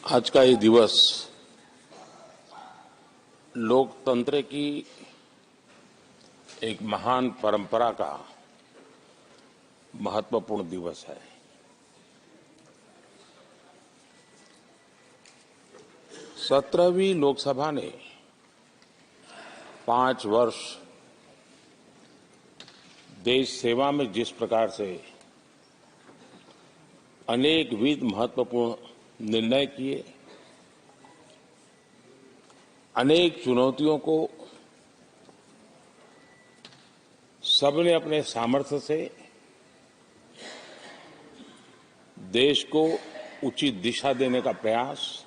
आज का ये दिवस लोकतंत्र की एक महान परंपरा का महत्वपूर्ण दिवस है। सत्रहवीं लोकसभा ने 5 वर्ष देश सेवा में जिस प्रकार से अनेकविध महत्वपूर्ण निर्णय किए, अनेक चुनौतियों को सबने अपने सामर्थ्य से देश को उचित दिशा देने का प्रयास,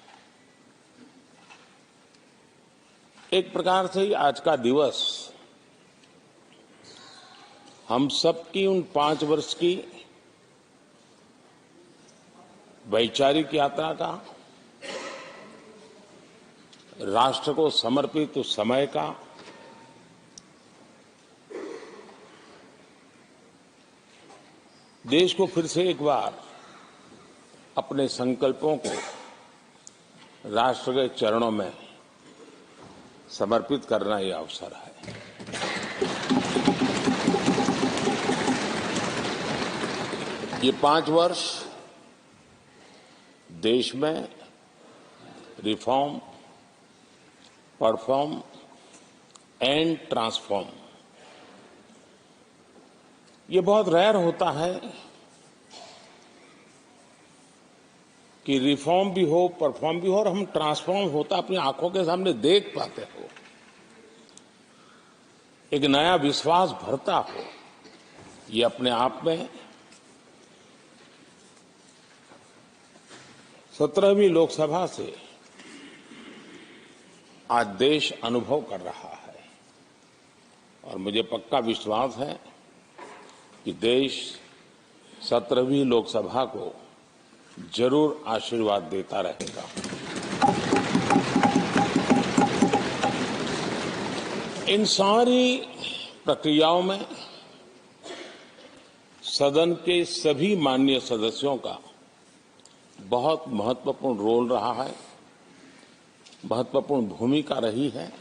एक प्रकार से ही आज का दिवस हम सबकी उन 5 वर्ष की वैचारिक यात्रा का, राष्ट्र को समर्पित उस समय का, देश को फिर से एक बार अपने संकल्पों को राष्ट्र के चरणों में समर्पित करना यह अवसर है। ये 5 वर्ष देश में रिफॉर्म, परफॉर्म एंड ट्रांसफॉर्म, ये बहुत रेयर होता है कि रिफॉर्म भी हो, परफॉर्म भी हो और हम ट्रांसफॉर्म होता अपनी आंखों के सामने देख पाते हो, एक नया विश्वास भरता हो। ये अपने आप में 17वीं लोकसभा से आज देश अनुभव कर रहा है और मुझे पक्का विश्वास है कि देश 17वीं लोकसभा को जरूर आशीर्वाद देता रहेगा। इन सारी प्रक्रियाओं में सदन के सभी माननीय सदस्यों का बहुत महत्वपूर्ण रोल रहा है, महत्वपूर्ण भूमिका रही है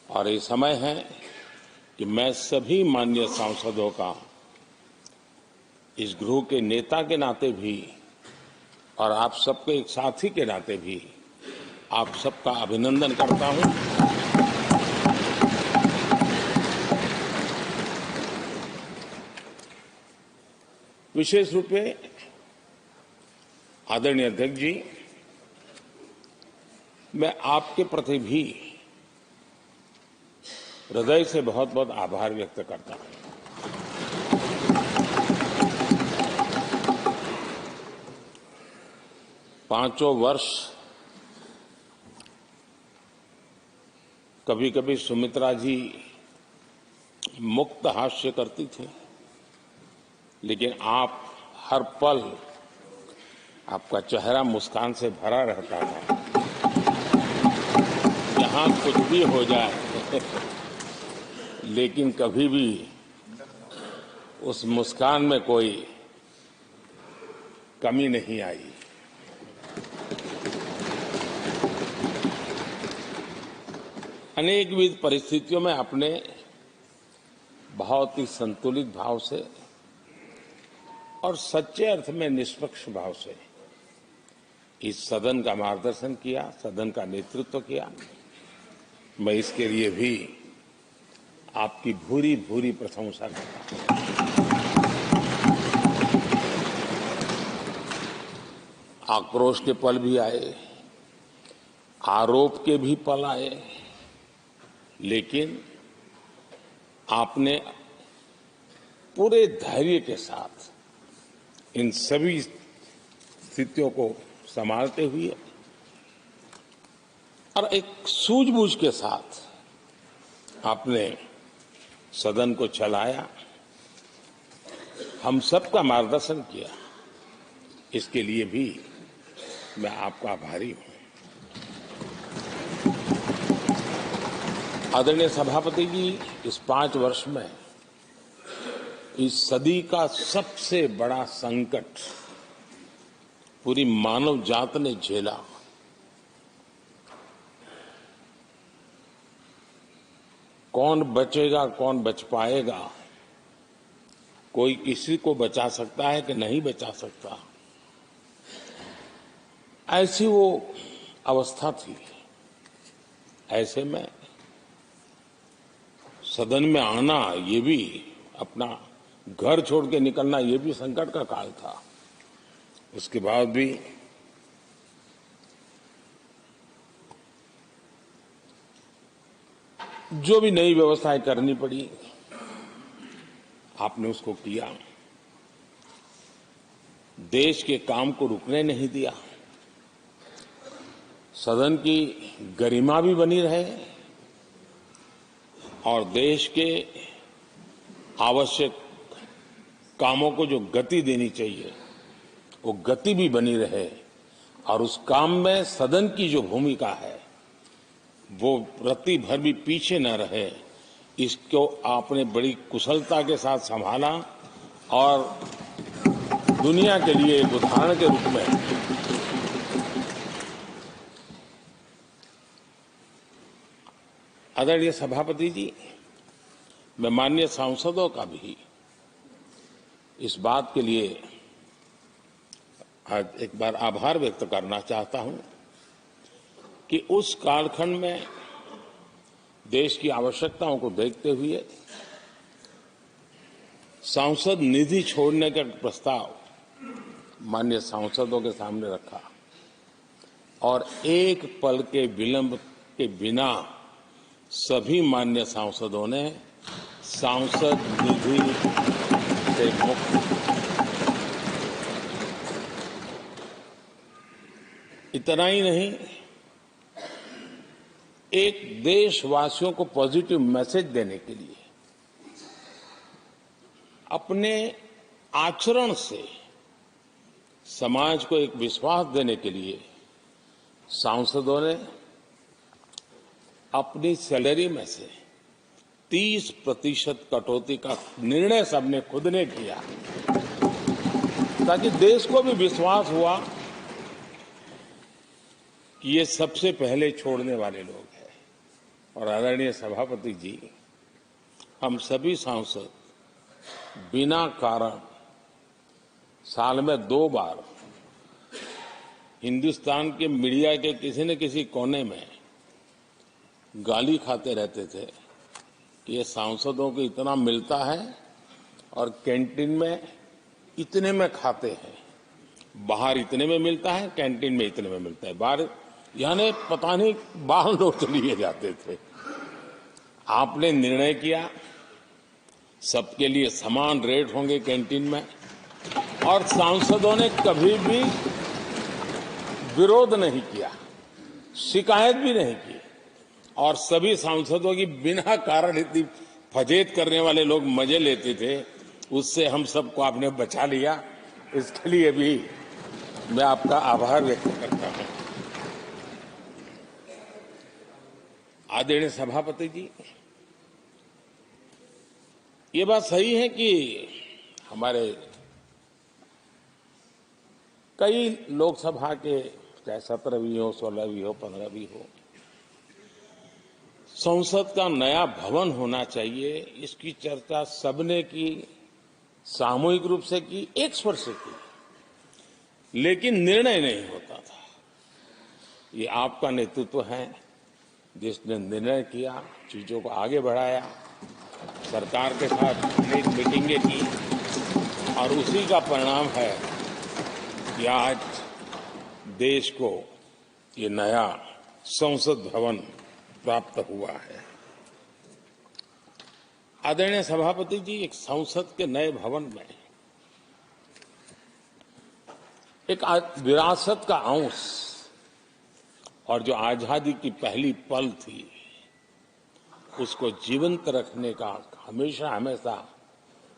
और ये समय है कि मैं सभी माननीय सांसदों का इस गृह के नेता के नाते भी और आप सबके एक साथी के नाते भी आप सबका अभिनंदन करता हूं। विशेष रूप में आदरणीय अध्यक्ष जी, मैं आपके प्रति भी हृदय से बहुत बहुत आभार व्यक्त करता हूं। पांचों वर्ष कभी कभी सुमित्रा जी मुक्त हास्य करती थी, लेकिन आप हर पल आपका चेहरा मुस्कान से भरा रहता था। जहां कुछ भी हो जाए लेकिन कभी भी उस मुस्कान में कोई कमी नहीं आई। अनेकविध परिस्थितियों में आपने बहुत ही संतुलित भाव से और सच्चे अर्थ में निष्पक्ष भाव से इस सदन का मार्गदर्शन किया, सदन का नेतृत्व किया। मैं इसके लिए भी आपकी भूरी भूरी प्रशंसा करता हूं। आक्रोश के पल भी आए, आरोप के भी पल आए, लेकिन आपने पूरे धैर्य के साथ इन सभी स्थितियों को संभालते हुए और एक सूझबूझ के साथ आपने सदन को चलाया, हम सबका मार्गदर्शन किया। इसके लिए भी मैं आपका आभारी हूं। आदरणीय सभापति जी, इस 5 वर्ष में इस सदी का सबसे बड़ा संकट पूरी मानव जात ने झेला। कौन बचेगा, कौन बच पाएगा, कोई किसी को बचा सकता है कि नहीं बचा सकता, ऐसी वो अवस्था थी। ऐसे में सदन में आना, ये भी अपना घर छोड़ के निकलना, ये भी संकट का काल था। उसके बाद भी जो भी नई व्यवस्थाएं करनी पड़ी, आपने उसको किया। देश के काम को रुकने नहीं दिया। सदन की गरिमा भी बनी रहे और देश के आवश्यक कामों को जो गति देनी चाहिए, वो गति भी बनी रहे। और उस काम में सदन की जो भूमिका है, वो रत्ती भर भी पीछे न रहे। इसको आपने बड़ी कुशलता के साथ संभाला और दुनिया के लिए एक उदाहरण के रूप में आदरणीय सभापति जी, मैं माननीय सांसदों का भी इस बात के लिए आज एक बार आभार व्यक्त करना चाहता हूं कि उस कालखंड में देश की आवश्यकताओं को देखते हुए सांसद निधि छोड़ने का प्रस्ताव माननीय सांसदों के सामने रखा और एक पल के विलंब के बिना सभी माननीय सांसदों ने सांसद निधि से मुक्त। इतना ही नहीं, एक देशवासियों को पॉजिटिव मैसेज देने के लिए अपने आचरण से समाज को एक विश्वास देने के लिए सांसदों ने अपनी सैलरी में से 30% कटौती का निर्णय सबने खुद ने किया, ताकि देश को भी विश्वास हुआ कि ये सबसे पहले छोड़ने वाले लोग हैं। और आदरणीय सभापति जी, हम सभी सांसद बिना कारण साल में 2 बार हिंदुस्तान के मीडिया के किसी न किसी कोने में गाली खाते रहते थे कि ये सांसदों को इतना मिलता है और कैंटीन में इतने में खाते हैं, बाहर इतने में मिलता है, कैंटीन में इतने में मिलता है, बाहर यानी पता नहीं बाहर लोग तो लिए जाते थे। आपने निर्णय किया सबके लिए समान रेट होंगे कैंटीन में, और सांसदों ने कभी भी विरोध नहीं किया, शिकायत भी नहीं की। और सभी सांसदों की बिना कारण इतनी फजेत करने वाले लोग मजे लेते थे, उससे हम सबको आपने बचा लिया। इसके लिए भी मैं आपका आभार व्यक्त करता हूं। आदरणीय सभापति जी, ये बात सही है कि हमारे कई लोकसभा के, चाहे 17वीं हो, 16वीं हो, 15वीं हो, संसद का नया भवन होना चाहिए, इसकी चर्चा सबने की, सामूहिक रूप से की, एक स्वर से की, लेकिन निर्णय नहीं होता था। ये आपका नेतृत्व है जिसने निर्णय किया, चीजों को आगे बढ़ाया, सरकार के साथ अनेक मीटिंगें की, और उसी का परिणाम है कि आज देश को ये नया संसद भवन प्राप्त हुआ है। आदरणीय सभापति जी, एक संसद के नए भवन में एक विरासत का अंश और जो आजादी की पहली पल थी, उसको जीवंत रखने का हमेशा हमेशा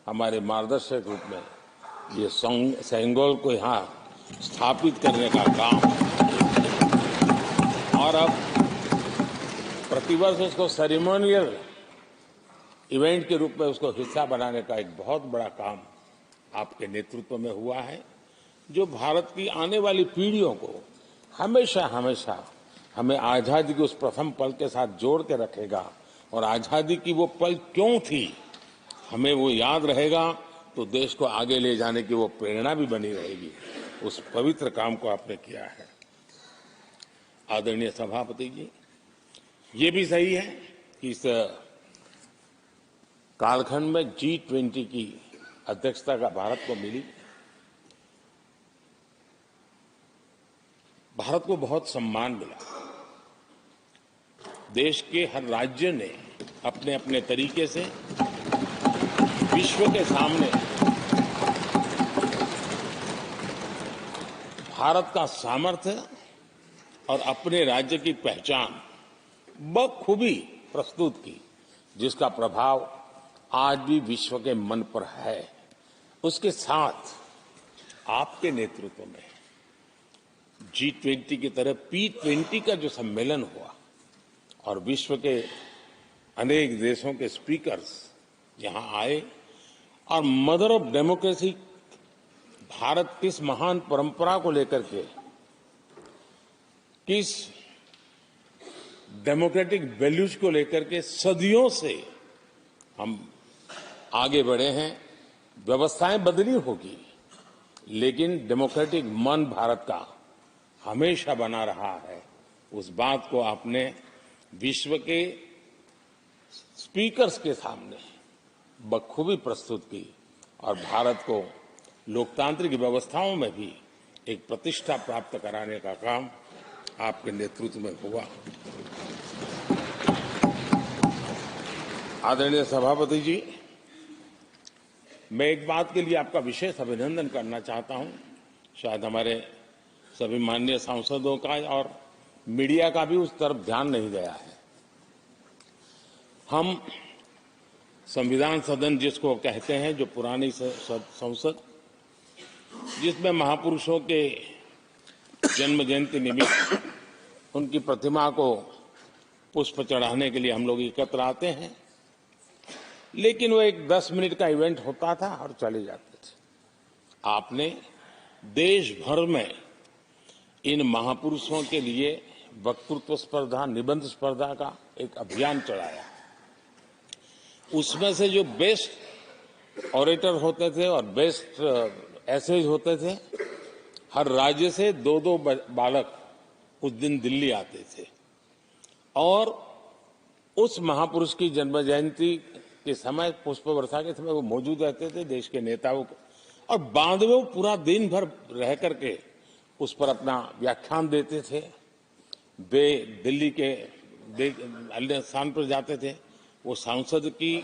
हमारे मार्गदर्शक रूप में ये सेंगोल को यहाँ स्थापित करने का काम, और अब प्रतिवर्ष उसको सेरेमोनियल इवेंट के रूप में उसको हिस्सा बनाने का एक बहुत बड़ा काम आपके नेतृत्व में हुआ है। जो भारत की आने वाली पीढ़ियों को हमेशा हमेशा हमें आजादी के उस प्रथम पल के साथ जोड़ के रखेगा और आजादी की वो पल क्यों थी हमें वो याद रहेगा, तो देश को आगे ले जाने की वो प्रेरणा भी बनी रहेगी। उस पवित्र काम को आपने किया है। आदरणीय सभापति जी, ये भी सही है कि इस कालखंड में G20 की अध्यक्षता का भारत को मिली। भारत को बहुत सम्मान मिला। देश के हर राज्य ने अपने अपने तरीके से विश्व के सामने भारत का सामर्थ्य और अपने राज्य की पहचान बखूबी प्रस्तुत की, जिसका प्रभाव आज भी विश्व के मन पर है। उसके साथ आपके नेतृत्व में G20 की तरह P20 का जो सम्मेलन हुआ और विश्व के अनेक देशों के स्पीकर्स यहां आए और मदर ऑफ डेमोक्रेसी भारत किस महान परंपरा को लेकर के, किस डेमोक्रेटिक वैल्यूज को लेकर के सदियों से हम आगे बढ़े हैं। व्यवस्थाएं बदली होगी, लेकिन डेमोक्रेटिक मन भारत का हमेशा बना रहा है। उस बात को आपने विश्व के स्पीकर्स के सामने बखूबी प्रस्तुत की और भारत को लोकतांत्रिक व्यवस्थाओं में भी एक प्रतिष्ठा प्राप्त कराने का काम आपके नेतृत्व में हुआ। आदरणीय सभापति जी, मैं एक बात के लिए आपका विशेष अभिनंदन करना चाहता हूं। शायद हमारे सभी माननीय सांसदों का और मीडिया का भी उस तरफ ध्यान नहीं गया है। हम संविधान सदन जिसको कहते हैं, जो पुरानी संसद, जिसमें महापुरुषों के जन्म जयंती निमित्त उनकी प्रतिमा को पुष्प चढ़ाने के लिए हम लोग एकत्र आते हैं, लेकिन वो एक 10 मिनट का इवेंट होता था और चले जाते थे। आपने देश भर में इन महापुरुषों के लिए वक्तृत्व स्पर्धा, निबंध स्पर्धा का एक अभियान चलाया। उसमें से जो बेस्ट ऑरेटर होते थे और बेस्ट एसेज होते थे, हर राज्य से 2-2 बालक उस दिन दिल्ली आते थे और उस महापुरुष की जन्म जयंती के समय, पुष्प वर्षा के समय वो मौजूद रहते थे, देश के नेताओं को, और बाद में वो पूरा दिन भर रह करके उस पर अपना व्याख्यान देते थे। वे दिल्ली के अन्य स्थान पर जाते थे, वो सांसद की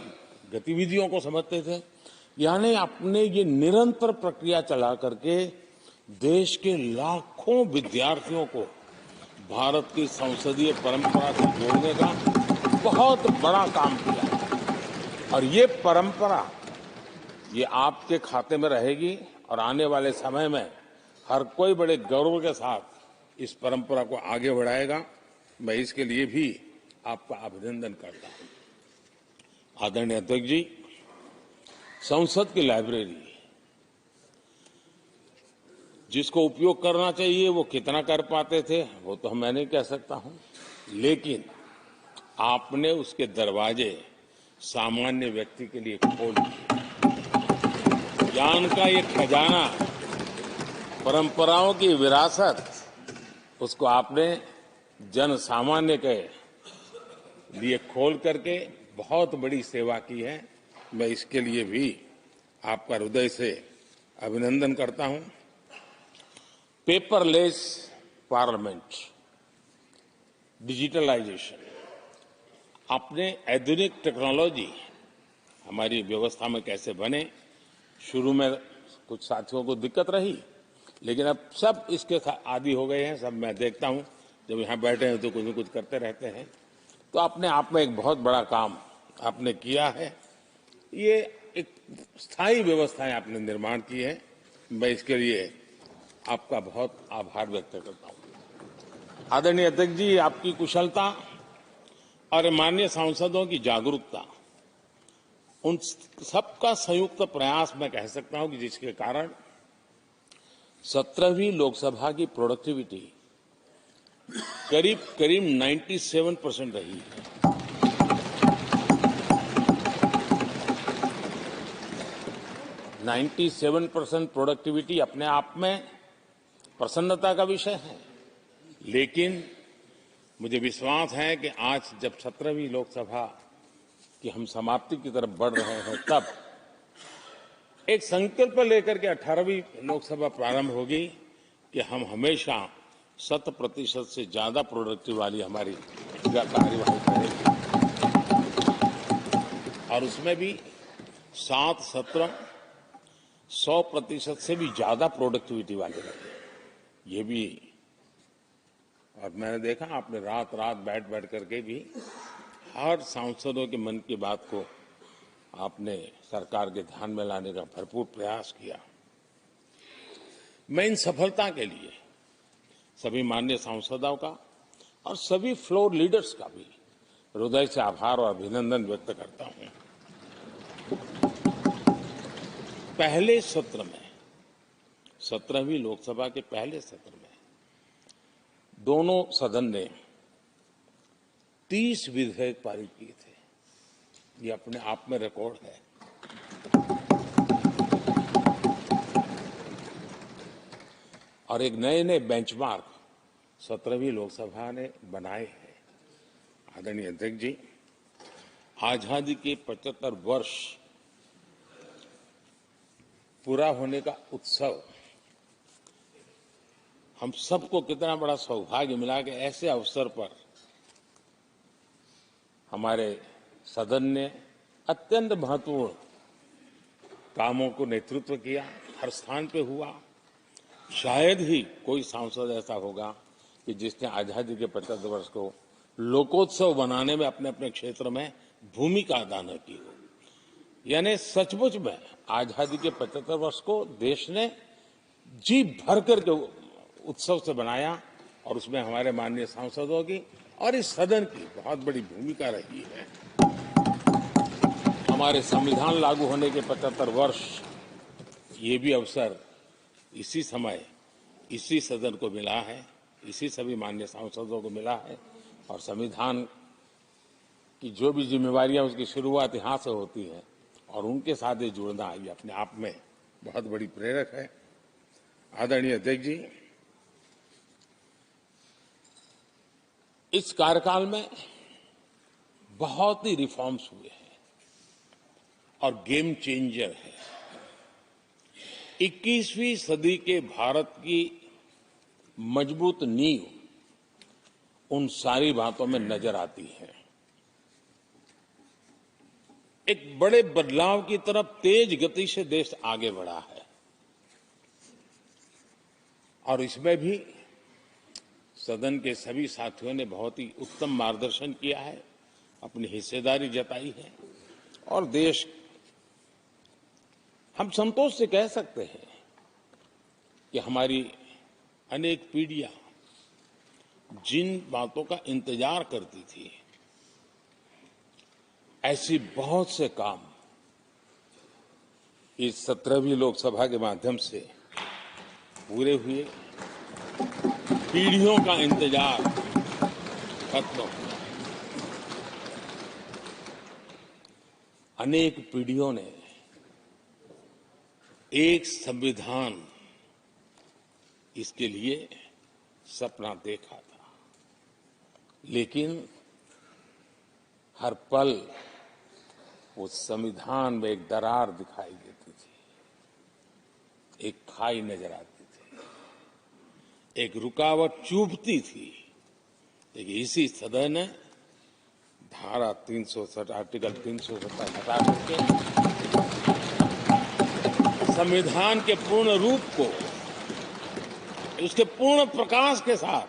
गतिविधियों को समझते थे। यानी अपने ये निरंतर प्रक्रिया चला करके देश के लाखों विद्यार्थियों को भारत की संसदीय परंपरा से जोड़ने का बहुत बड़ा काम किया और ये परंपरा ये आपके खाते में रहेगी और आने वाले समय में हर कोई बड़े गौरव के साथ इस परंपरा को आगे बढ़ाएगा। मैं इसके लिए भी आपका अभिनंदन करता हूं। आदरणीय अध्यक्ष जी, संसद की लाइब्रेरी जिसको उपयोग करना चाहिए वो कितना कर पाते थे वो तो मैं नहीं कह सकता हूं, लेकिन आपने उसके दरवाजे सामान्य व्यक्ति के लिए खोल दिए। ज्ञान का ये खजाना, परंपराओं की विरासत, उसको आपने जन सामान्य के लिए खोल करके बहुत बड़ी सेवा की है। मैं इसके लिए भी आपका हृदय से अभिनंदन करता हूं। पेपरलेस पार्लियामेंट, डिजिटलाइजेशन, आपने आधुनिक टेक्नोलॉजी हमारी व्यवस्था में कैसे बने। शुरू में कुछ साथियों को दिक्कत रही, लेकिन अब सब इसके आदी हो गए हैं। सब मैं देखता हूं, जब यहां बैठे हैं तो कुछ न कुछ करते रहते हैं। तो अपने आप में एक बहुत बड़ा काम आपने किया है। ये एक स्थायी व्यवस्थाएं आपने निर्माण की है। मैं इसके लिए आपका बहुत आभार व्यक्त करता हूं। आदरणीय अध्यक्ष जी, आपकी कुशलता और माननीय सांसदों की जागरूकता, उन सबका संयुक्त प्रयास मैं कह सकता हूं कि जिसके कारण 17वीं लोकसभा की प्रोडक्टिविटी करीब करीब 97% रही है। 97% प्रोडक्टिविटी अपने आप में प्रसन्नता का विषय है, लेकिन मुझे विश्वास है कि आज जब 17वीं लोकसभा की हम समाप्ति की तरफ बढ़ रहे हैं, तब एक संकल्प लेकर के 18वीं लोकसभा प्रारंभ होगी कि हम हमेशा 100% से ज्यादा प्रोडक्टिव वाली हमारी कार्यवाही करेंगे और उसमें भी 7 सत्र 100% से भी ज्यादा प्रोडक्टिविटी वाले रहे। ये भी, और मैंने देखा आपने रात रात बैठ करके भी हर सांसदों के मन की बात को आपने सरकार के ध्यान में लाने का भरपूर प्रयास किया। मैं इन सफलता के लिए सभी माननीय सांसदों का और सभी फ्लोर लीडर्स का भी हृदय से आभार और अभिनंदन व्यक्त करता हूं। पहले सत्र में, 17वीं लोकसभा के पहले सत्र में दोनों सदन ने 30 विधेयक पारित किए थे। ये अपने आप में रिकॉर्ड है। और एक नए नए बेंचमार्क 17वीं लोकसभा ने बनाए हैं। आदरणीय अध्यक्ष जी, आजादी के 75 वर्ष पूरा होने का उत्सव, हम सबको कितना बड़ा सौभाग्य मिला कि ऐसे अवसर पर हमारे सदन ने अत्यंत महत्वपूर्ण कामों को नेतृत्व किया। हर स्थान पे हुआ। शायद ही कोई सांसद ऐसा होगा कि जिसने आजादी के 75 वर्ष को लोकोत्सव बनाने में अपने अपने क्षेत्र में भूमिका अदा न की हो। यानी सचमुच में आजादी के 75 वर्ष को देश ने जी भर करके उत्सव से बनाया और उसमें हमारे माननीय सांसदों की और इस सदन की बहुत बड़ी भूमिका रही है। हमारे संविधान लागू होने के 75 वर्ष, ये भी अवसर इसी समय इसी सदन को मिला है, इसी सभी माननीय सांसदों को मिला है। और संविधान की जो भी जिम्मेवारियां उसकी शुरुआत यहां से होती है और उनके साथ ये जुड़ना, ये अपने आप में बहुत बड़ी प्रेरक है। आदरणीय अध्यक्ष जी, इस कार्यकाल में बहुत ही रिफॉर्म्स हुए हैं और गेम चेंजर है। 21वीं सदी के भारत की मजबूत नींव उन सारी बातों में नजर आती है। एक बड़े बदलाव की तरफ तेज गति से देश आगे बढ़ा है और इसमें भी सदन के सभी साथियों ने बहुत ही उत्तम मार्गदर्शन किया है, अपनी हिस्सेदारी जताई है और देश, हम संतोष से कह सकते हैं कि हमारी अनेक पीढ़ियां जिन बातों का इंतजार करती थी, ऐसी बहुत से काम इस 17वीं लोकसभा के माध्यम से पूरे हुए। पीढ़ियों का इंतजार खत्म हुआ। अनेक पीढ़ियों ने एक संविधान, इसके लिए सपना देखा था, लेकिन हर पल उस संविधान में एक दरार दिखाई देती थी, एक खाई नजर आती थी, एक रुकावट चुभती थी। लेकिन इसी सदन ने धारा 360, आर्टिकल 370 हटा करके संविधान के पूर्ण रूप को, उसके पूर्ण प्रकाश के साथ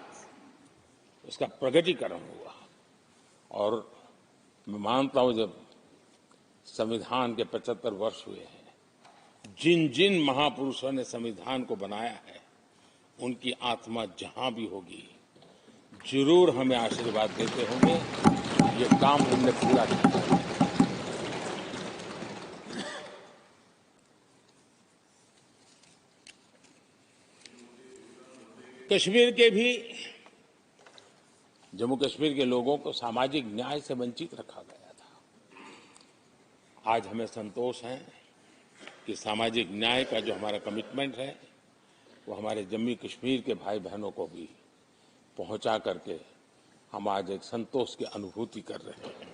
उसका प्रकटीकरण हुआ। और मैं मानता हूं, जब संविधान के 75 वर्ष हुए हैं, जिन जिन महापुरुषों ने संविधान को बनाया है, उनकी आत्मा जहां भी होगी जरूर हमें आशीर्वाद देते होंगे। ये काम हमने पूरा किया। कश्मीर के भी जम्मू कश्मीर के लोगों को सामाजिक न्याय से वंचित रखा गया था। आज हमें संतोष है कि सामाजिक न्याय का जो हमारा कमिटमेंट है वो हमारे जम्मू कश्मीर के भाई बहनों को भी पहुंचा करके हम आज एक संतोष की अनुभूति कर रहे हैं।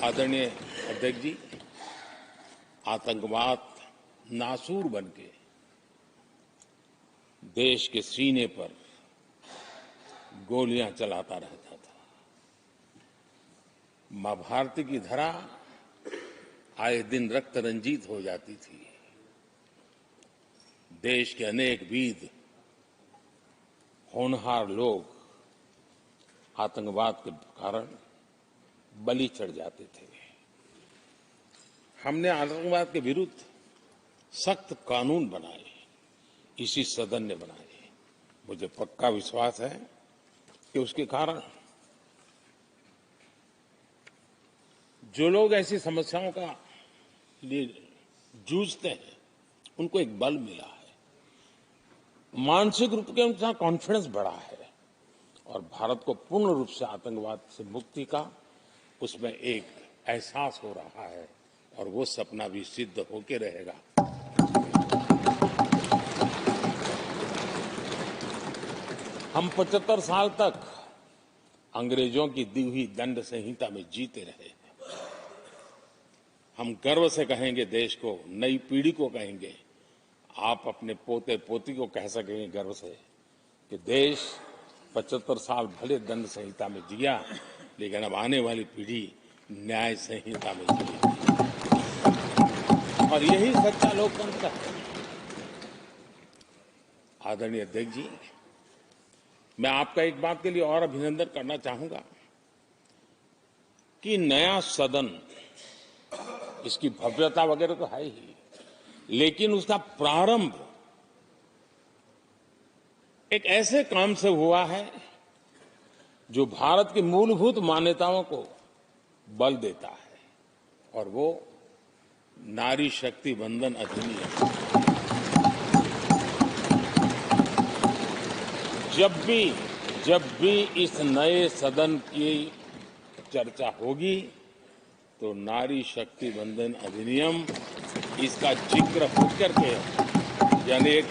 आदरणीय अध्यक्ष जी, आतंकवाद नासूर बनके देश के सीने पर गोलियां चलाता रहता था। मां भारती की धरा आए दिन रक्त रंजित हो जाती थी। देश के अनेक वीर होनहार लोग आतंकवाद के कारण बलि चढ़ जाते थे। हमने आतंकवाद के विरुद्ध सख्त कानून बनाए, इसी सदन ने बनाए। मुझे पक्का विश्वास है कि उसके कारण जो लोग ऐसी समस्याओं का लिए जूझते हैं उनको एक बल मिला है, मानसिक रूप के उनका कॉन्फिडेंस बढ़ा है और भारत को पूर्ण रूप से आतंकवाद से मुक्ति का उसमें एक एहसास हो रहा है और वो सपना भी सिद्ध होके रहेगा। हम 75 साल तक अंग्रेजों की दी हुई दंड संहिता में जीते रहे। हम गर्व से कहेंगे, देश को, नई पीढ़ी को कहेंगे, आप अपने पोते पोती को कह सकेंगे गर्व से कि देश 75 साल भले दंड संहिता में जिया, लेकिन अब आने वाली पीढ़ी न्याय संहिता में जिएगी और यही सच्चा लोकतंत्र है। आदरणीय अध्यक्ष जी, मैं आपका एक बात के लिए और अभिनंदन करना चाहूंगा कि नया सदन, इसकी भव्यता वगैरह तो है ही, लेकिन उसका प्रारंभ एक ऐसे काम से हुआ है जो भारत की मूलभूत मान्यताओं को बल देता है और वो नारी शक्ति वंदन अधिनियम। जब भी इस नए सदन की चर्चा होगी तो नारी शक्ति वंदन अधिनियम, इसका जिक्र होकर के, यानी एक,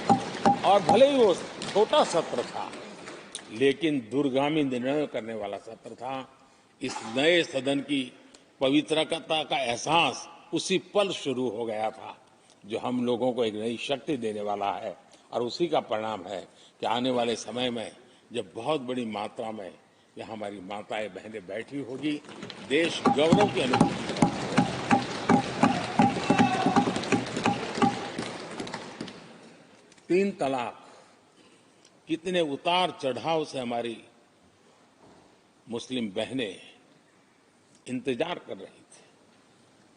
और भले ही वो छोटा सत्र था लेकिन दूरगामी निर्णय करने वाला सत्र था। इस नए सदन की पवित्रता का एहसास उसी पल शुरू हो गया था जो हम लोगों को एक नई शक्ति देने वाला है और उसी का परिणाम है कि आने वाले समय में जब बहुत बड़ी मात्रा में यहाँ हमारी माताएं बहनें बैठी होगी, देश गौरव की अनुभूति होगी। 3 तलाक कितने उतार चढ़ाव से हमारी मुस्लिम बहनें इंतजार कर रही थी।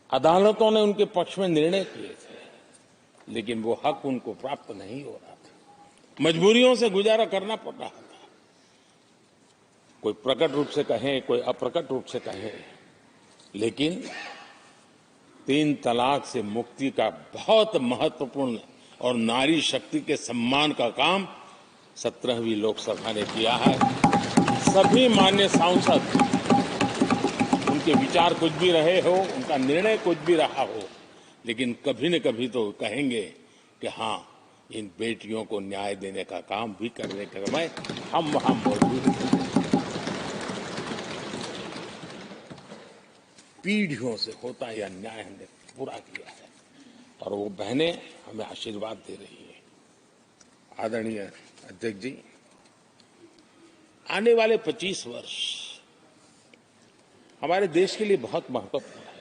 अदालतों ने उनके पक्ष में निर्णय किए थे, लेकिन वो हक उनको प्राप्त नहीं हो रहा था। मजबूरियों से गुजारा करना पड़ रहा था। कोई प्रकट रूप से कहें, कोई अप्रकट रूप से कहें, लेकिन 3 तलाक से मुक्ति का बहुत महत्वपूर्ण और नारी शक्ति के सम्मान का काम 17वीं लोकसभा ने किया है। सभी मान्य सांसद, उनके विचार कुछ भी रहे हो, उनका निर्णय कुछ भी रहा हो, लेकिन कभी न कभी तो कहेंगे कि हाँ, इन बेटियों को न्याय देने का काम भी करने के समय हम वहां मौजूद हैं। पीढ़ियों से होता यह न्याय हमने पूरा किया है और वो बहनें हमें आशीर्वाद दे रही है। आदरणीय अध्यक्ष जी, आने वाले 25 वर्ष हमारे देश के लिए बहुत महत्वपूर्ण है।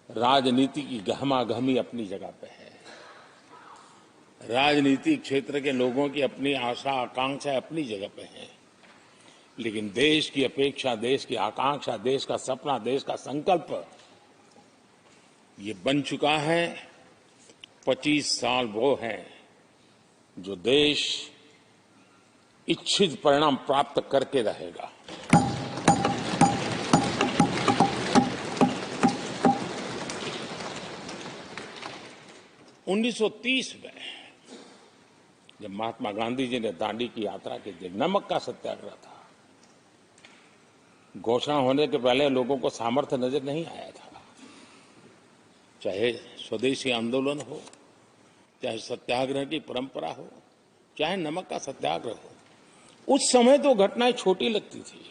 राजनीति की गहमागहमी अपनी जगह पे है, राजनीतिक क्षेत्र के लोगों की अपनी आशा आकांक्षा अपनी जगह पे है, लेकिन देश की अपेक्षा, देश की आकांक्षा, देश का सपना, देश का संकल्प ये बन चुका है। 25 साल वो है जो देश इच्छित परिणाम प्राप्त करके रहेगा। 1930 में जब महात्मा गांधी जी ने दांडी की यात्रा की थी, नमक का सत्याग्रह था। घोषणा होने के पहले लोगों को सामर्थ्य नजर नहीं आया था। चाहे स्वदेशी आंदोलन हो, चाहे सत्याग्रह की परंपरा हो, चाहे नमक का सत्याग्रह हो, उस समय तो घटनाएं छोटी लगती थी,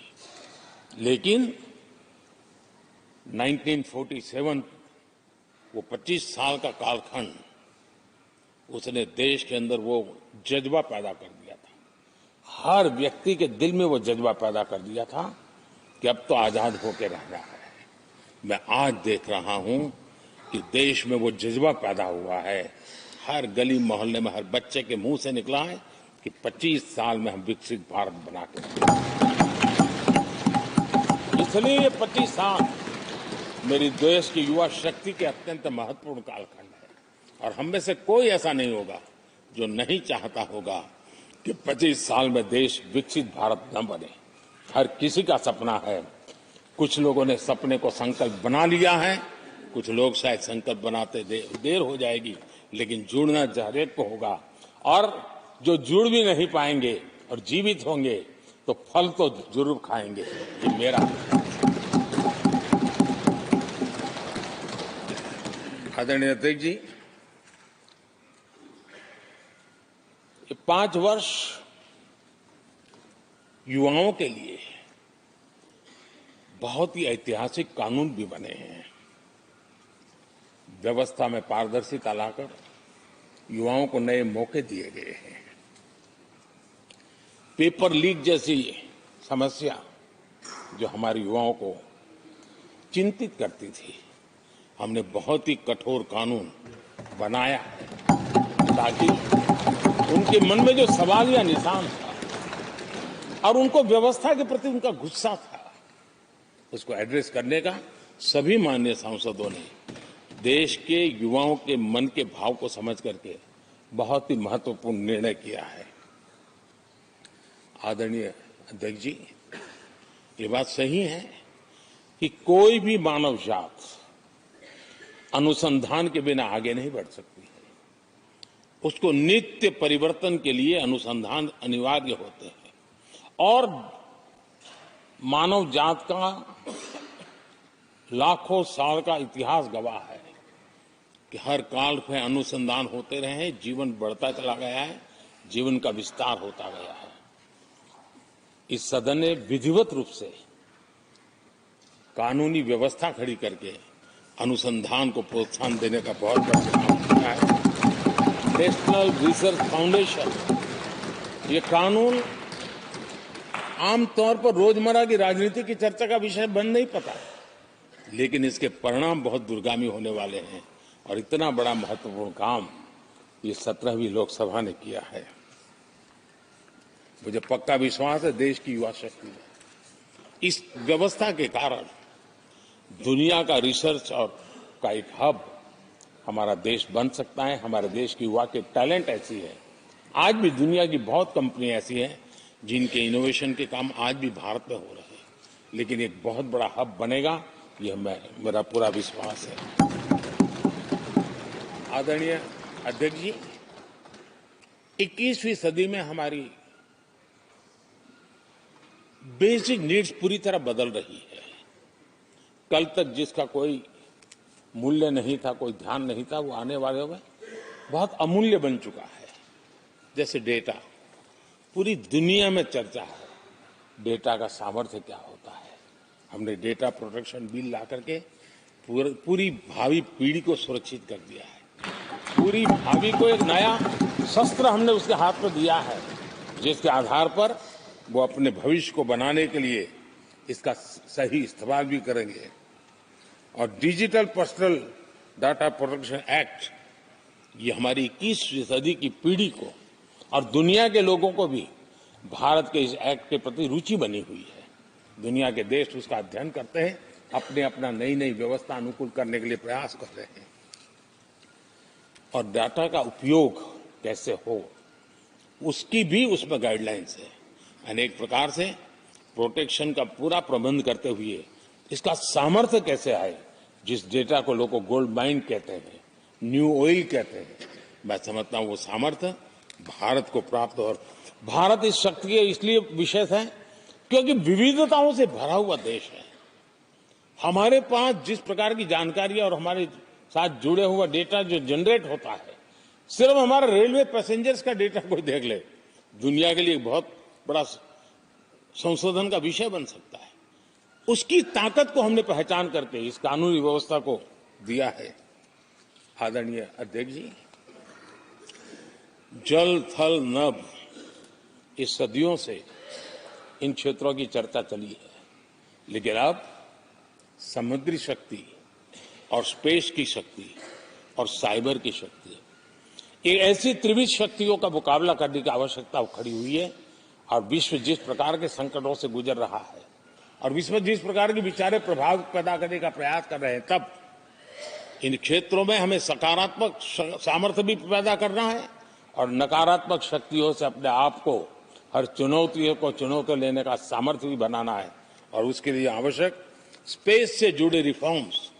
लेकिन 1947 वो 25 साल का कालखंड, उसने देश के अंदर वो जज्बा पैदा कर दिया था। हर व्यक्ति के दिल में वो जज्बा पैदा कर दिया था कि अब तो आजाद होकर रहना है। मैं आज देख रहा हूं कि देश में वो जज्बा पैदा हुआ है। हर गली मोहल्ले में हर बच्चे के मुंह से निकला है कि 25 साल में हम विकसित भारत बना के इसलिए ये 25 साल मेरी देश की युवा शक्ति के अत्यंत महत्वपूर्ण कालखंड है। और हम में से कोई ऐसा नहीं होगा जो नहीं चाहता होगा कि 25 साल में देश विकसित भारत न बने। हर किसी का सपना है। कुछ लोगों ने सपने को संकल्प बना लिया है, कुछ लोग शायद संकल्प बनाते देर हो जाएगी, लेकिन जुड़ना हर एक को होगा। और जो जुड़ भी नहीं पाएंगे और जीवित होंगे तो फल तो जरूर खाएंगे। ये मेरा आदरणीय अध्यक्ष जी, ये 5 वर्ष युवाओं के लिए बहुत ही ऐतिहासिक कानून भी बने हैं। व्यवस्था में पारदर्शिता लाकर युवाओं को नए मौके दिए गए हैं। पेपर लीक जैसी समस्या जो हमारे युवाओं को चिंतित करती थी, हमने बहुत ही कठोर कानून बनाया है ताकि उनके मन में जो सवाल या निशान था और उनको व्यवस्था के प्रति उनका गुस्सा था, उसको एड्रेस करने का सभी माननीय सांसदों ने देश के युवाओं के मन के भाव को समझ करके बहुत ही महत्वपूर्ण निर्णय किया है। आदरणीय अध्यक्ष जी, ये बात सही है कि कोई भी मानव जात अनुसंधान के बिना आगे नहीं बढ़ सकती है। उसको नित्य परिवर्तन के लिए अनुसंधान अनिवार्य होते हैं। और मानव जात का लाखों साल का इतिहास गवाह है कि हर काल में अनुसंधान होते रहे हैं, जीवन बढ़ता चला गया है, जीवन का विस्तार होता गया है। इस सदन ने विधिवत रूप से कानूनी व्यवस्था खड़ी करके अनुसंधान को प्रोत्साहन देने का बहुत बड़ा काम किया है। नेशनल रिसर्च फाउंडेशन, ये कानून आमतौर पर रोजमर्रा की राजनीति की चर्चा का विषय बन नहीं पता, लेकिन इसके परिणाम बहुत दूरगामी होने वाले हैं। और इतना बड़ा महत्वपूर्ण काम ये 17वीं लोकसभा ने किया है। मुझे पक्का विश्वास है देश की युवा शक्ति में इस व्यवस्था के कारण दुनिया का रिसर्च और का एक हब हमारा देश बन सकता है। हमारे देश की युवा के टैलेंट ऐसी है। आज भी दुनिया की बहुत कंपनी ऐसी हैं जिनके इनोवेशन के काम आज भी भारत में हो रहे हैं, लेकिन एक बहुत बड़ा हब बनेगा, यह मेरा पूरा विश्वास है। आदरणीय अध्यक्ष जी, 21वीं सदी में हमारी बेसिक नीड्स पूरी तरह बदल रही है। कल तक जिसका कोई मूल्य नहीं था, कोई ध्यान नहीं था, वो आने वाले में बहुत अमूल्य बन चुका है। जैसे डेटा, पूरी दुनिया में चर्चा है डेटा का सामर्थ्य क्या होता है। हमने डेटा प्रोटेक्शन बिल ला करके पूरी भावी पीढ़ी को सुरक्षित कर दिया है। पूरी भावी को एक नया शस्त्र हमने उसके हाथ में दिया है, जिसके आधार पर वो अपने भविष्य को बनाने के लिए इसका सही इस्तेमाल भी करेंगे। और digital personal data protection act, ये हमारी 21वीं सदी की पीढ़ी को और दुनिया के लोगों को भी भारत के इस एक्ट के प्रति रुचि बनी हुई है। दुनिया के देश उसका अध्ययन करते हैं, अपने अपना नई नई व्यवस्था अनुकूल करने के लिए प्रयास कर रहे हैं। और डाटा का उपयोग कैसे हो, उसकी भी उसमें गाइडलाइंस है। अनेक प्रकार से प्रोटेक्शन का पूरा प्रबंध करते हुए इसका सामर्थ्य कैसे आए। जिस डेटा को लोगों गोल्ड माइन कहते हैं, न्यू ऑयल कहते हैं, मैं समझता हूं वो सामर्थ्य भारत को प्राप्त, और भारत इस शक्ति के इसलिए विशेष है क्योंकि विविधताओं से भरा हुआ देश है। हमारे पास जिस प्रकार की जानकारी और हमारे साथ जुड़े हुआ डेटा जो जनरेट होता है, सिर्फ हमारा रेलवे पैसेंजर्स का डेटा कोई देख ले, दुनिया के लिए बहुत बड़ा संशोधन का विषय बन सकता है। उसकी ताकत को हमने पहचान करके इस कानूनी व्यवस्था को दिया है। आदरणीय अध्यक्ष जी, जल थल नभ, इस सदियों से इन क्षेत्रों की चर्चा चली है, लेकिन अब समुद्री शक्ति और स्पेस की शक्ति और साइबर की शक्ति, एक ऐसी त्रिविध शक्तियों का मुकाबला करने की आवश्यकता खड़ी हुई है। और विश्व जिस प्रकार के संकटों से गुजर रहा है और विश्व जिस प्रकार के विचारे प्रभाव पैदा करने का प्रयास कर रहे हैं, तब इन क्षेत्रों में हमें सकारात्मक सामर्थ्य भी पैदा करना है और नकारात्मक शक्तियों से अपने आप को, हर चुनौतियों को चुनौती लेने का सामर्थ्य भी बनाना है। और उसके लिए आवश्यक स्पेस से जुड़े रिफॉर्म्स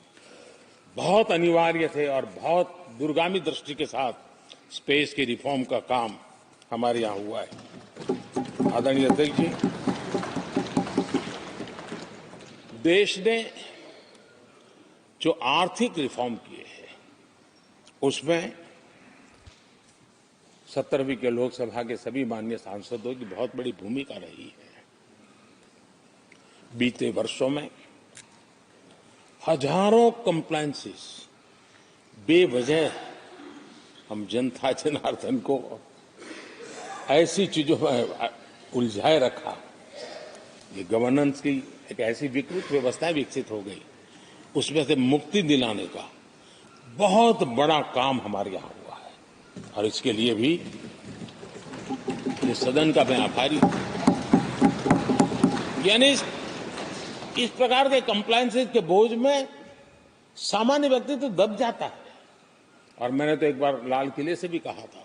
बहुत अनिवार्य थे और बहुत दूरगामी दृष्टि के साथ स्पेस की रिफॉर्म का काम हमारे यहां हुआ है। आदरणीय अध्यक्ष जी, देश ने जो आर्थिक रिफॉर्म किए हैं उसमें 17वीं के लोकसभा के सभी माननीय सांसदों की बहुत बड़ी भूमिका रही है। बीते वर्षों में हजारों कंप्लायंसेस बेवजह हम जनता जनार्दन को ऐसी चीजों में उलझाए रखा। ये गवर्नेंस की एक ऐसी विकृत व्यवस्था विकसित हो गई, उसमें से मुक्ति दिलाने का बहुत बड़ा काम हमारे यहां हुआ है और इसके लिए भी इस सदन का मैं आभारी हूं। यानी इस प्रकार के कंप्लायंसेस के बोझ में सामान्य व्यक्ति तो दब जाता है। और मैंने तो एक बार लाल किले से भी कहा था,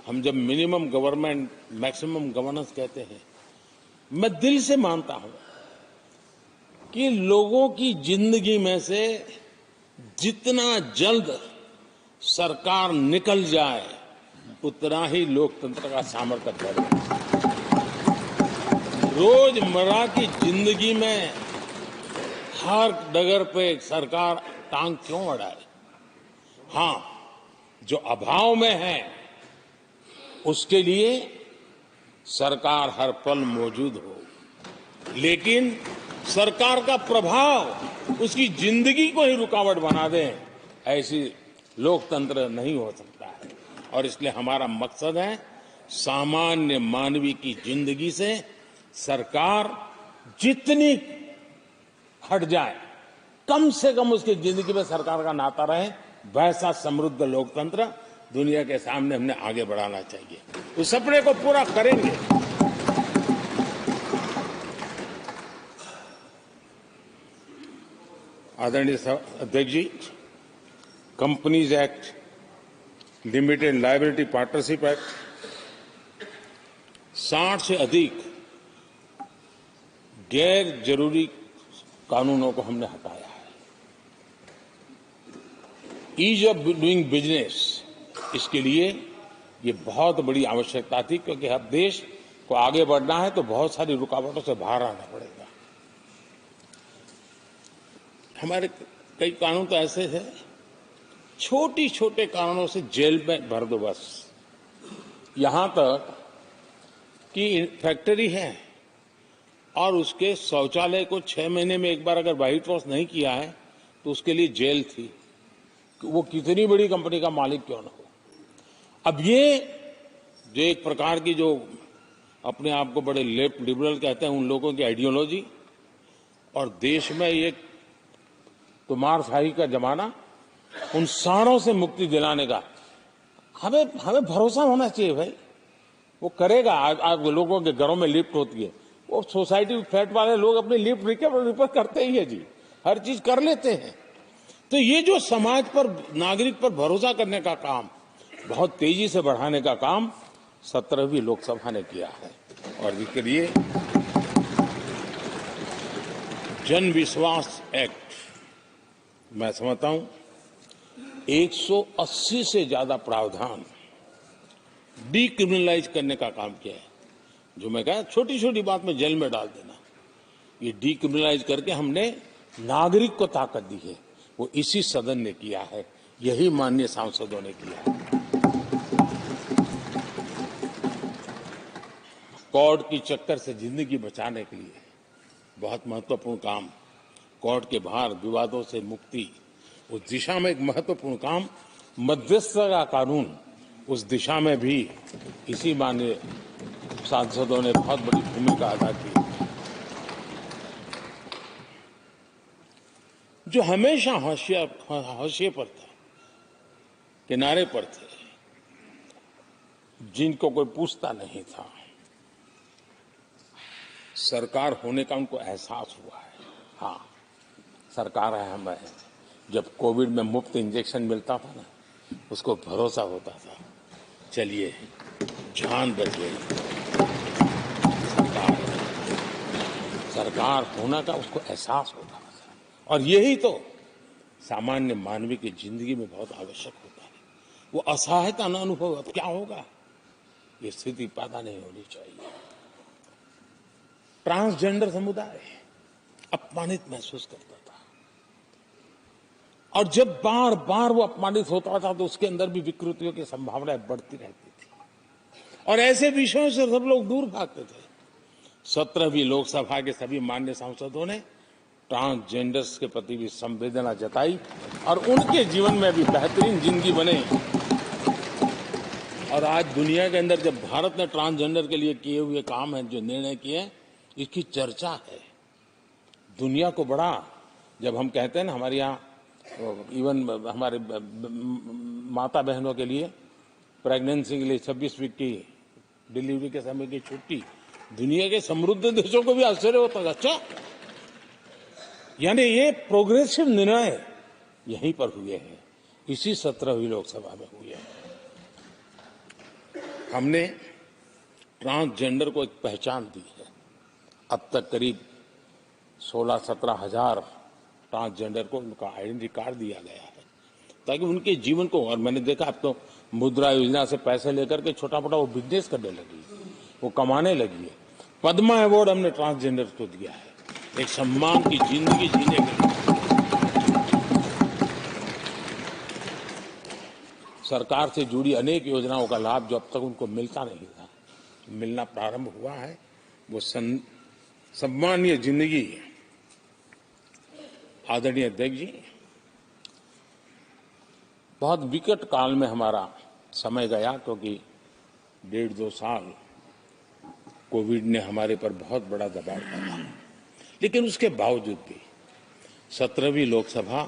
हम जब मिनिमम गवर्नमेंट मैक्सिमम गवर्नेंस कहते हैं, मैं दिल से मानता हूं कि लोगों की जिंदगी में से जितना जल्द सरकार निकल जाए उतना ही लोकतंत्र का सामर्थ्य बढ़ेगा। रोजमर्रा की जिंदगी में हर डगर पे सरकार टांग क्यों अड़ाए? हां, जो अभाव में है उसके लिए सरकार हर पल मौजूद हो, लेकिन सरकार का प्रभाव उसकी जिंदगी को ही रुकावट बना दे, ऐसी लोकतंत्र नहीं हो सकता है। और इसलिए हमारा मकसद है सामान्य मानवी की जिंदगी से सरकार जितनी हट जाए, कम से कम उसकी जिंदगी में सरकार का नाता रहे, वैसा समृद्ध लोकतंत्र दुनिया के सामने हमने आगे बढ़ाना चाहिए। उस सपने को पूरा करेंगे। आदरणीय अध्यक्ष जी, companies act, limited liability partnership act, 60 से अधिक गैर जरूरी कानूनों को हमने हटाया है। ईज ऑफ डूइंग बिजनेस, इसके लिए ये बहुत बड़ी आवश्यकता थी, क्योंकि अब देश को आगे बढ़ना है तो बहुत सारी रुकावटों से बाहर आना पड़ेगा। हमारे कई कानून तो ऐसे थे, छोटी छोटे कारणों से जेल में भर दो बस। यहां तक कि फैक्ट्री है और उसके शौचालय को 6 महीने में एक बार अगर व्हाइट वॉश नहीं किया है तो उसके लिए जेल थी, वो कितनी बड़ी कंपनी का मालिक क्यों ना हो। अब ये जो एक प्रकार की जो अपने आप को बड़े लेफ्ट लिबरल कहते हैं, उन लोगों की आइडियोलॉजी, और देश में ये तुमारशाही का जमाना, उन सारों से मुक्ति दिलाने का हमें भरोसा होना चाहिए। भाई वो करेगा। आज लोगों के घरों में लिफ्ट होती है, वो सोसाइटी फ्लैट वाले लोग अपनी लिफ्ट रिपेयर करते ही है जी, हर चीज कर लेते हैं। तो ये जो समाज पर, नागरिक पर भरोसा करने का काम, बहुत तेजी से बढ़ाने का काम 17वीं लोकसभा ने किया है। और इसके लिए जन विश्वास एक्ट, मैं समझता हूं 180 से ज्यादा प्रावधान डीक्रिमिनलाइज करने का काम किया है। जो मैं कहा छोटी छोटी बात में जेल में डाल देना, ये डीक्रिमिनलाइज करके हमने नागरिक को ताकत दी है। वो इसी सदन ने किया है, यही माननीय सांसदों ने किया है। कोर्ट की चक्कर से जिंदगी बचाने के लिए बहुत महत्वपूर्ण काम, कोर्ट के बाहर विवादों से मुक्ति, उस दिशा में एक महत्वपूर्ण काम, मध्यस्थता का कानून, उस दिशा में भी इसी माननीय सांसदों ने बहुत बड़ी भूमिका अदा की। जो हमेशा हाशिए पर था, किनारे पर थे, जिनको कोई पूछता नहीं था, सरकार होने का उनको एहसास हुआ है। हाँ, सरकार है, हम है। जब कोविड में मुफ्त इंजेक्शन मिलता था ना, उसको भरोसा होता था, चलिए जान बच गई, सरकार होने का उसको एहसास होता था। और यही तो सामान्य मानवीय की जिंदगी में बहुत आवश्यक होता है। वो असहायता न अनुभव, अब क्या होगा, ये स्थिति पैदा नहीं होनी चाहिए। ट्रांसजेंडर समुदाय अपमानित महसूस करता था, और जब बार बार वो अपमानित होता था तो उसके अंदर भी विकृतियों की संभावनाएं बढ़ती रहती थी, और ऐसे विषयों से सब लोग दूर भागते थे। 17वीं लोकसभा के सभी माननीय सांसदों ने ट्रांसजेंडर्स के प्रति भी संवेदना जताई, और उनके जीवन में भी बेहतरीन जिंदगी बने। और आज दुनिया के अंदर जब भारत ने ट्रांसजेंडर के लिए किए हुए काम है, जो निर्णय किए, इसकी चर्चा है दुनिया को बड़ा। जब हम कहते हैं ना, हमारे यहाँ इवन हमारे माता बहनों के लिए प्रेगनेंसी के लिए 26 वीक की डिलीवरी के समय की छुट्टी, दुनिया के समृद्ध देशों को भी आश्चर्य होता था। अच्छा, यानी ये प्रोग्रेसिव निर्णय यहीं पर हुए हैं, इसी 17वीं लोकसभा में हुए हैं। हमने ट्रांसजेंडर को एक पहचान दी है। अब तक करीब 16-17 हजार ट्रांसजेंडर को उनका आइडेंटिटी कार्ड दिया गया है, ताकि उनके जीवन को, और मैंने देखा अब तो मुद्रा योजना से पैसे लेकर के छोटा मोटा वो बिजनेस करने लगी, वो कमाने लगी है। पद्मा अवार्ड हमने ट्रांसजेंडर को दिया है, एक सम्मान की जिंदगी जीने के लिए। सरकार से जुड़ी अनेक योजनाओं का लाभ जो अब तक उनको मिलता नहीं था, मिलना प्रारंभ हुआ है। वो सम्मानीय जिंदगी। आदरणीय अध्यक्ष जी, बहुत विकट काल में हमारा समय गया, क्योंकि 1.5-2 साल कोविड ने हमारे पर बहुत बड़ा दबाव डाला, लेकिन उसके बावजूद भी 17वीं लोकसभा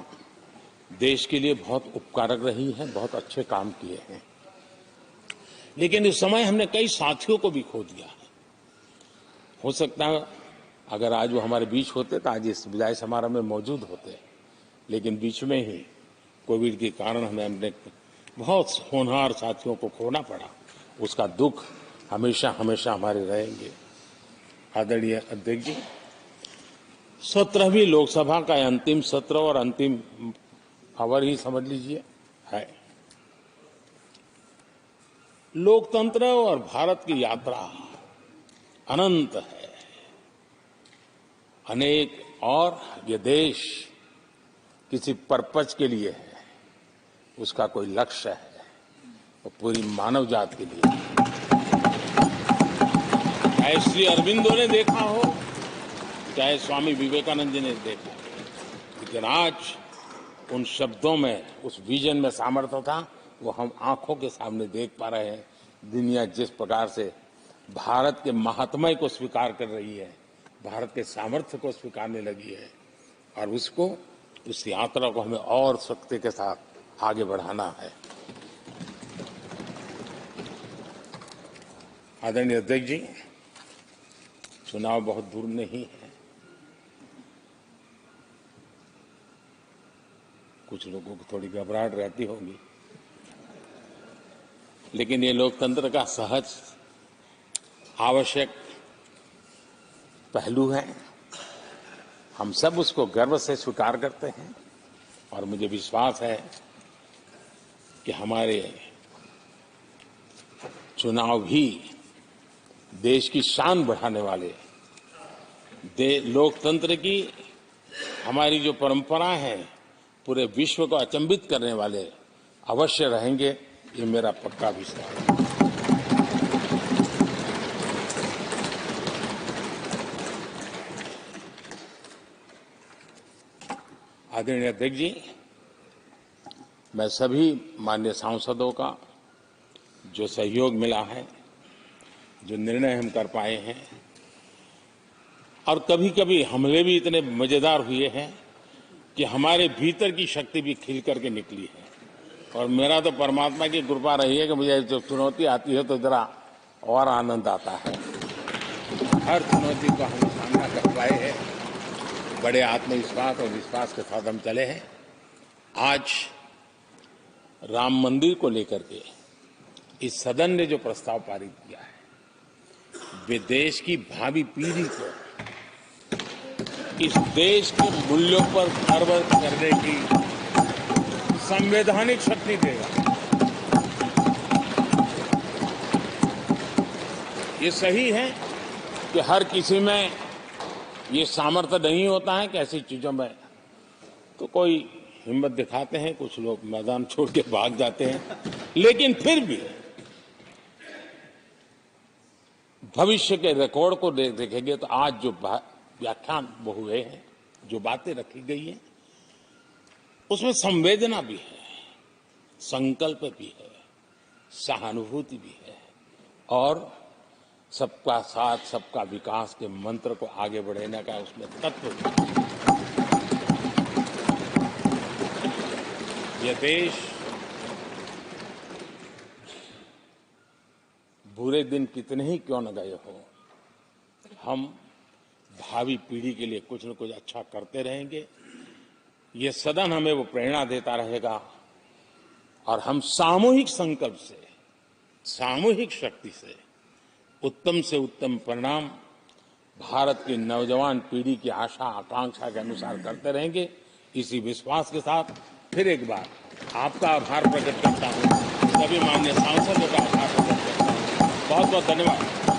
देश के लिए बहुत उपकारक रही है, बहुत अच्छे काम किए हैं। लेकिन इस समय हमने कई साथियों को भी खो दिया है। हो सकता है अगर आज वो हमारे बीच होते तो आज इस विदाई समारोह में मौजूद होते, लेकिन बीच में ही कोविड के कारण हमें अपने बहुत होनहार साथियों को खोना पड़ा। उसका दुख हमेशा हमेशा हमारे रहेंगे। आदरणीय अध्यक्ष जी, 17वीं लोकसभा का अंतिम सत्र और अंतिम आवर ही समझ लीजिए है। लोकतंत्र और भारत की यात्रा अनंत है, अनेक, और ये देश किसी पर्पज के लिए है, उसका कोई लक्ष्य है, वो पूरी मानव जात के लिए। चाहे श्री अरविंदो ने देखा हो, चाहे स्वामी विवेकानंद जी ने देखा, लेकिन आज उन शब्दों में, उस विजन में सामर्थ्य था, वो हम आंखों के सामने देख पा रहे हैं। दुनिया जिस प्रकार से भारत के महात्म्य को स्वीकार कर रही है, भारत के सामर्थ्य को स्वीकारने लगी है, और उसको, उस यात्रा को हमें और शक्ति के साथ आगे बढ़ाना है। आदरणीय अध्यक्ष जी, चुनाव बहुत दूर नहीं है। कुछ लोगों को थोड़ी घबराहट रहती होगी, लेकिन ये लोकतंत्र का सहज आवश्यक पहलू है। हम सब उसको गर्व से स्वीकार करते हैं, और मुझे विश्वास है कि हमारे चुनाव भी देश की शान बढ़ाने वाले, लोकतंत्र की हमारी जो परंपरा है पूरे विश्व को अचंभित करने वाले अवश्य रहेंगे, ये मेरा पक्का विश्वास है। आदरणीय अध्यक्ष जी, मैं सभी माननीय सांसदों का जो सहयोग मिला है, जो निर्णय हम कर पाए हैं, और कभी कभी हमले भी इतने मजेदार हुए हैं कि हमारे भीतर की शक्ति भी खिल करके निकली है। और मेरा तो परमात्मा की कृपा रही है कि मुझे जब चुनौती आती है तो जरा और आनंद आता है। हर चुनौती को हम सामना कर पाए हैं, बड़े आत्मविश्वास और विश्वास के साथ हम चले हैं। आज राम मंदिर को लेकर के इस सदन ने जो प्रस्ताव पारित किया है, वे देश की भावी पीढ़ी को इस देश के मूल्यों पर गर्व करने की संवैधानिक शक्ति देगा। ये सही है कि हर किसी में ये सामर्थ्य नहीं होता है कि ऐसी चीजों में तो कोई हिम्मत दिखाते हैं, कुछ लोग मैदान छोड़ के भाग जाते हैं, लेकिन फिर भी भविष्य के रिकॉर्ड को देखेंगे तो आज जो व्याख्यान वो हुए हैं, जो बातें रखी गई हैं, उसमें संवेदना भी है, संकल्प भी है, सहानुभूति भी है और सबका साथ सबका विकास के मंत्र को आगे बढ़ाने का उसमें तत्व भी है। यह देश बुरे दिन कितने ही क्यों न गए हो, हम भावी पीढ़ी के लिए कुछ न कुछ अच्छा करते रहेंगे। ये सदन हमें वो प्रेरणा देता रहेगा और हम सामूहिक संकल्प से, सामूहिक शक्ति से उत्तम परिणाम भारत की नौजवान पीढ़ी की आशा आकांक्षा के अनुसार करते रहेंगे। इसी विश्वास के साथ फिर एक बार आपका आभार प्रकट करता हूं, सभी माननीय सांसदों का आभार प्रकट करता हूं। बहुत बहुत धन्यवाद।